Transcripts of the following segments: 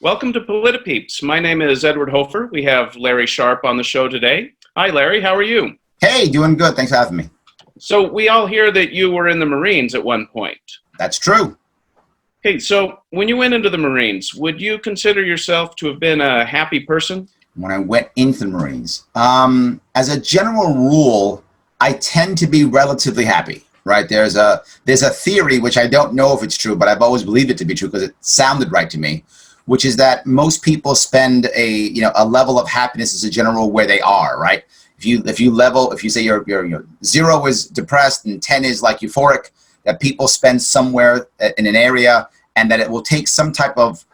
Welcome to Politipeeps. My name is Edward Hofer. We have Larry Sharpe on the show today. Hi, Larry. How are you? Hey, doing good. Thanks for having me. So we all hear that you were in the Marines at one point. That's true. Hey, so when you went into the Marines, would you consider yourself to have been a happy person? When I went into the Marines, as a general rule, I tend to be relatively happy. Right? There's a theory, which I don't know if it's true, but I've always believed it to be true because it sounded right to me, which is that most people spend a level of happiness as a general where they are, right? If you say your 0 is depressed and 10 is like euphoric, that people spend somewhere in an area, and that it will take some type of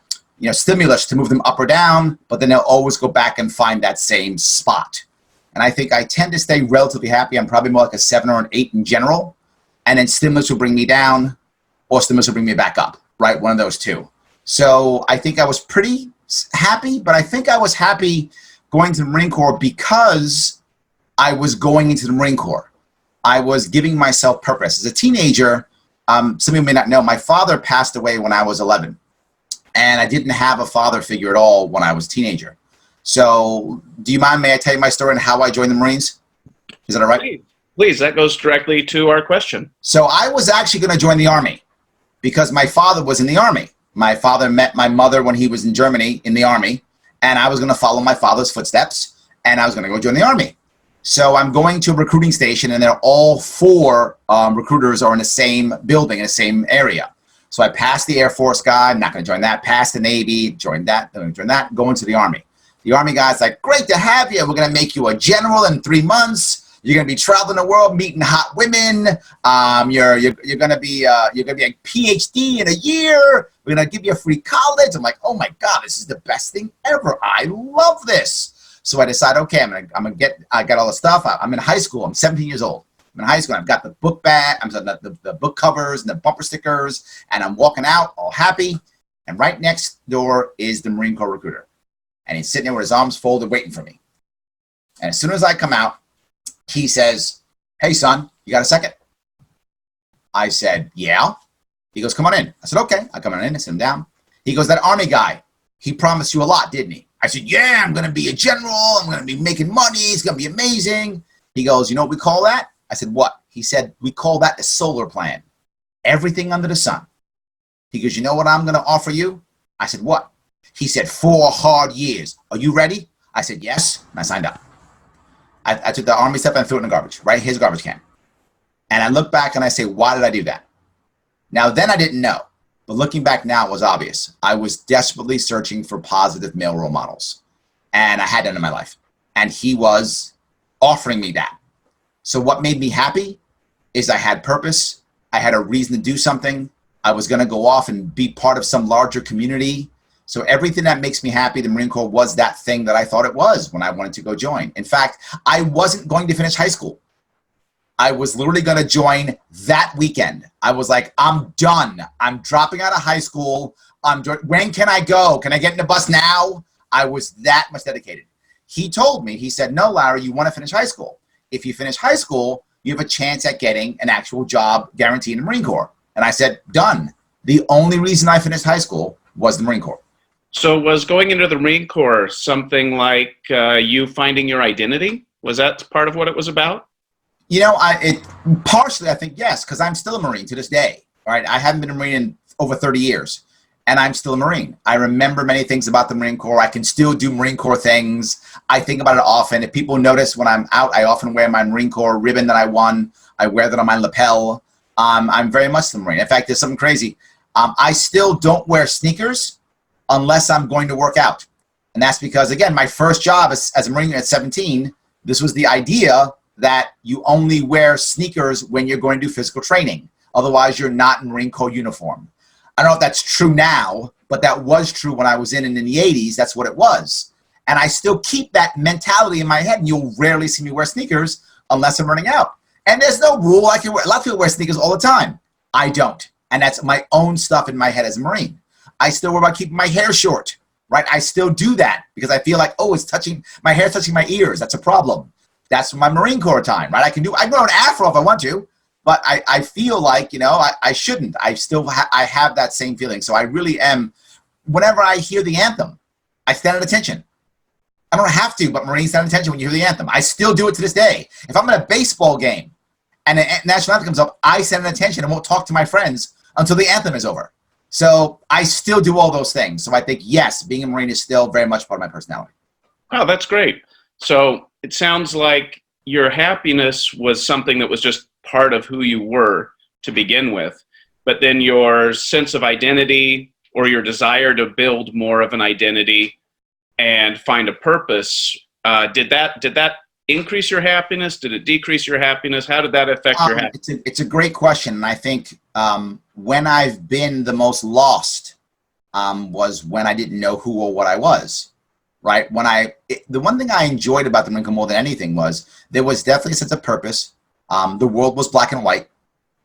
stimulus to move them up or down, but then they'll always go back and find that same spot. And I think I tend to stay relatively happy. I'm probably more like a 7 or an 8 in general. And then stimulus will bring me down, or stimulus will bring me back up, right? One of those two. So I think I was pretty happy, but I think I was happy going to the Marine Corps because I was going into the Marine Corps. I was giving myself purpose. As a teenager, some of you may not know, my father passed away when I was 11. And I didn't have a father figure at all when I was a teenager. So do you mind, may I tell you my story and how I joined the Marines? Is that all right? Please, that goes directly to our question. So I was actually going to join the Army because my father was in the Army. My father met my mother when he was in Germany in the Army, and I was going to follow my father's footsteps, and I was going to go join the Army. So I'm going to a recruiting station, and they're all 4 recruiters are in the same building, in the same area. So I passed the Air Force guy, I'm not going to join that, passed the Navy, joined that, then join that, going to the Army. The Army guy's like, great to have you. We're going to make you a general in 3 months. You're going to be traveling the world, meeting hot women. You're going to be a PhD in a year. We're going to give you a free college. I'm like, oh my God, this is the best thing ever. I love this. So I decide, okay, I got all the stuff. I'm in high school. I'm 17 years old. I'm in high school. I've got the book bag. I'm the book covers and the bumper stickers, and I'm walking out all happy. And right next door is the Marine Corps recruiter, and he's sitting there with his arms folded, waiting for me. And as soon as I come out, he says, hey, son, you got a second? I said, yeah. He goes, come on in. I said, okay. I come on in, I sit him down. He goes, that Army guy, he promised you a lot, didn't he? I said, yeah, I'm going to be a general. I'm going to be making money. It's going to be amazing. He goes, you know what we call that? I said, what? He said, we call that the solar plan. Everything under the sun. He goes, you know what I'm going to offer you? I said, what? He said, 4 hard years. Are you ready? I said, yes. And I signed up. I took the Army stuff and threw it in the garbage, right? His garbage can. And I look back and I say, why did I do that? Now, then I didn't know. But looking back now, it was obvious. I was desperately searching for positive male role models. And I had none in my life. And he was offering me that. So what made me happy is I had purpose. I had a reason to do something. I was going to go off and be part of some larger community. So everything that makes me happy, the Marine Corps was that thing that I thought it was when I wanted to go join. In fact, I wasn't going to finish high school. I was literally going to join that weekend. I was like, I'm done. I'm dropping out of high school. When can I go? Can I get in the bus now? I was that much dedicated. He told me, he said, no, Larry, you want to finish high school. If you finish high school, you have a chance at getting an actual job guaranteed in the Marine Corps. And I said, done. The only reason I finished high school was the Marine Corps. So was going into the Marine Corps something like you finding your identity? Was that part of what it was about? Partially, I think, yes, because I'm still a Marine to this day. Right? I haven't been a Marine in over 30 years, and I'm still a Marine. I remember many things about the Marine Corps. I can still do Marine Corps things. I think about it often. If people notice when I'm out, I often wear my Marine Corps ribbon that I won. I wear that on my lapel. I'm very much the Marine. In fact, there's something crazy. I still don't wear sneakers unless I'm going to work out. And that's because, again, my first job as a Marine at 17, this was the idea that you only wear sneakers when you're going to do physical training. Otherwise, you're not in Marine Corps uniform. I don't know if that's true now, but that was true when I was in the 80s. That's what it was. And I still keep that mentality in my head, and you'll rarely see me wear sneakers unless I'm running out. And there's no rule. A lot of people wear sneakers all the time. I don't. And that's my own stuff in my head as a Marine. I still worry about keeping my hair short, right? I still do that because I feel like, oh, my hair's touching my ears. That's a problem. That's my Marine Corps time, right? I can grow an afro if I want to, but I feel like, I shouldn't. I have that same feeling. So I really am whenever I hear the anthem, I stand at attention. I don't have to, but Marines stand at attention when you hear the anthem. I still do it to this day. If I'm at a baseball game and the national anthem comes up, I stand at attention and won't talk to my friends until the anthem is over. So I still do all those things. So I think, yes, being a Marine is still very much part of my personality. Oh, that's great. So it sounds like your happiness was something that was just part of who you were to begin with, but then your sense of identity or your desire to build more of an identity and find a purpose, did that increase your happiness? Did it decrease your happiness? How did that affect your happiness? It's a great question. And I think when I've been the most lost was when I didn't know who or what I was, right? The one thing I enjoyed about the Marine Corps more than anything was there was definitely a sense of purpose. The world was black and white.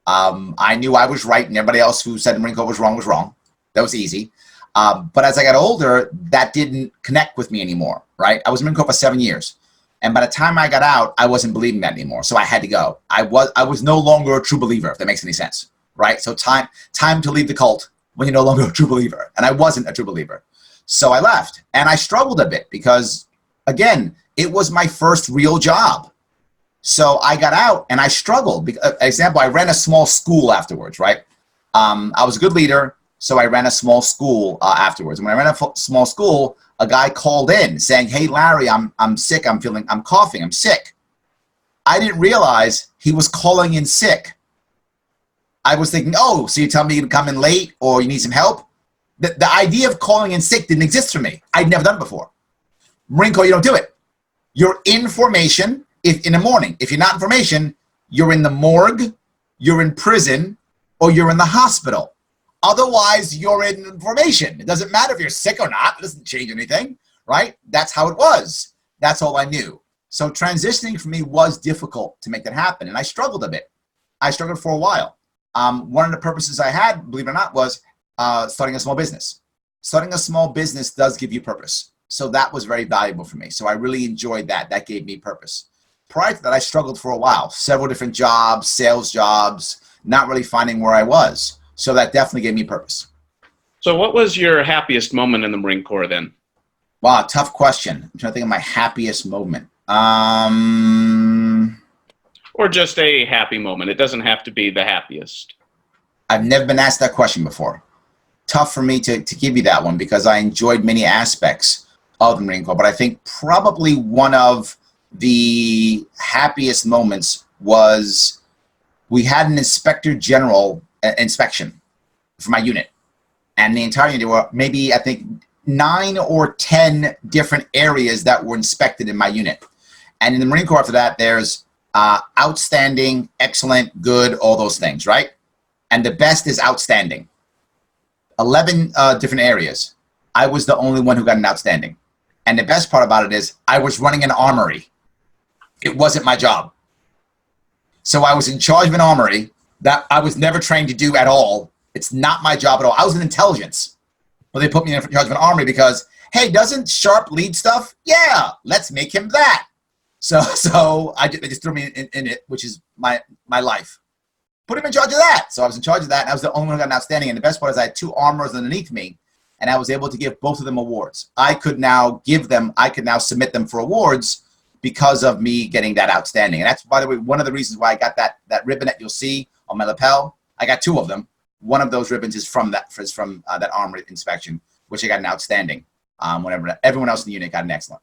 I knew I was right and everybody else who said the Marine Corps was wrong. That was easy. But as I got older, that didn't connect with me anymore, right? I was in the Marine Corps for 7 years. And by the time I got out, I wasn't believing that anymore. So I had to go. I was no longer a true believer, if that makes any sense, right? So time to leave the cult when you're no longer a true believer. And I wasn't a true believer. So I left. And I struggled a bit because, again, it was my first real job. So I got out and I struggled. Example, I ran a small school afterwards, right? I was a good leader. So I ran a small school afterwards. When I ran a small school, a guy called in saying, "Hey, Larry, I'm sick. I'm coughing. I'm sick." I didn't realize he was calling in sick. I was thinking, oh, so you tell me you can come in late or you need some help? The idea of calling in sick didn't exist for me. I'd never done it before. Marine Corps, you don't do it. You're in formation in the morning. If you're not in formation, you're in the morgue, you're in prison, or you're in the hospital. Otherwise, you're in formation. It doesn't matter if you're sick or not. It doesn't change anything, right? That's how it was. That's all I knew. So transitioning for me was difficult to make that happen, and I struggled a bit. I struggled for a while. One of the purposes I had, believe it or not, was starting a small business. Starting a small business does give you purpose. So that was very valuable for me. So I really enjoyed that. That gave me purpose. Prior to that, I struggled for a while. Several different jobs, sales jobs, not really finding where I was. So that definitely gave me purpose. So what was your happiest moment in the Marine Corps then? Wow, tough question. I'm trying to think of my happiest moment. Or just a happy moment. It doesn't have to be the happiest. I've never been asked that question before. Tough for me to give you that one because I enjoyed many aspects of the Marine Corps. But I think probably one of the happiest moments was we had an inspector general inspection for my unit. And the entire unit, there were maybe, I think, 9 or 10 different areas that were inspected in my unit. And in the Marine Corps after that, there's outstanding, excellent, good, all those things, right? And the best is outstanding. 11 different areas. I was the only one who got an outstanding. And the best part about it is I was running an armory. It wasn't my job. So I was in charge of an armory that I was never trained to do at all. It's not my job at all. I was in intelligence. But they put me in charge of an armory because, hey, doesn't Sharpe lead stuff? Yeah, let's make him that. So they just threw me in it, which is my life. Put him in charge of that. So I was in charge of that, and I was the only one who got an outstanding. And the best part is I had 2 armorers underneath me, and I was able to give both of them awards. I could now submit them for awards because of me getting that outstanding. And that's, by the way, one of the reasons why I got that ribbon that you'll see on my lapel. I got 2 of them. One of those ribbons is from that armory inspection, which I got an outstanding. Whenever everyone else in the unit got an excellent.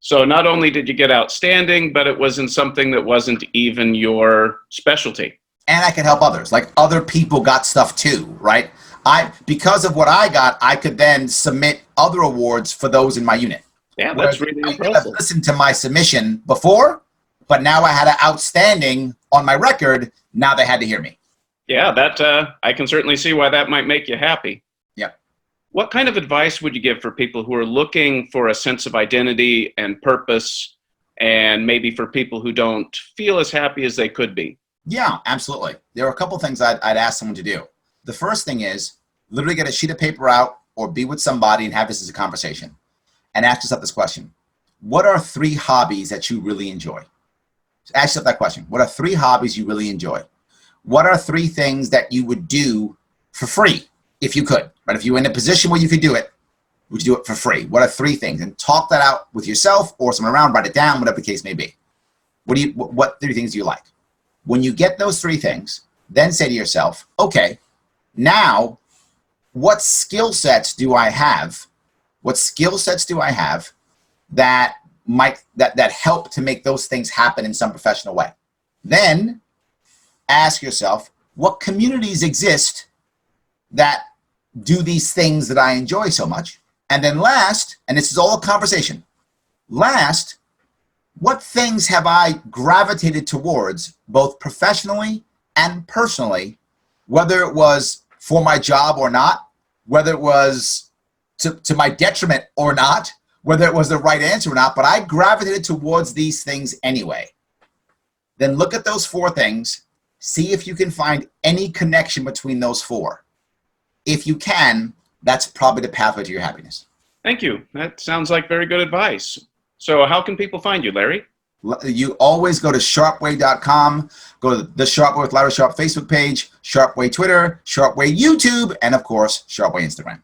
So not only did you get outstanding, but it wasn't something that wasn't even your specialty. And I could help others. Like other people got stuff too, right? Because of what I got, I could then submit other awards for those in my unit. Yeah, that's really impressive. I've listened to my submission before, but now I had an outstanding on my record. Now they had to hear me. Yeah, that I can certainly see why that might make you happy. Yeah. What kind of advice would you give for people who are looking for a sense of identity and purpose, and maybe for people who don't feel as happy as they could be? Yeah, absolutely. There are a couple things I'd ask someone to do. The first thing is literally get a sheet of paper out or be with somebody and have this as a conversation and ask yourself this question. What are 3 hobbies that you really enjoy? Ask yourself that question. What are 3 hobbies you really enjoy? What are 3 things that you would do for free if you could, right? If you were in a position where you could do it, would you do it for free? What are 3 things? And talk that out with yourself or someone around, write it down, whatever the case may be. What 3 things do you like? When you get those 3 things, then say to yourself, okay, now what skill sets do I have? What skill sets do I have that help to make those things happen in some professional way? Then ask yourself, what communities exist that do these things that I enjoy so much? And then last, and this is all a conversation, last, what things have I gravitated towards both professionally and personally, whether it was for my job or not, whether it was to my detriment or not, whether it was the right answer or not, but I gravitated towards these things anyway. Then look at those 4 things, see if you can find any connection between those 4. If you can, that's probably the pathway to your happiness. Thank you. That sounds like very good advice. So how can people find you, Larry? You always go to sharpeway.com, go to the Sharpe Way with Larry Sharpe Facebook page, Sharpe Way Twitter, Sharpe Way YouTube, and of course, Sharpe Way Instagram.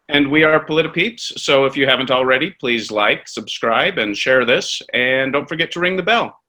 And we are Politipeeps, so if you haven't already, please like, subscribe, and share this, and don't forget to ring the bell.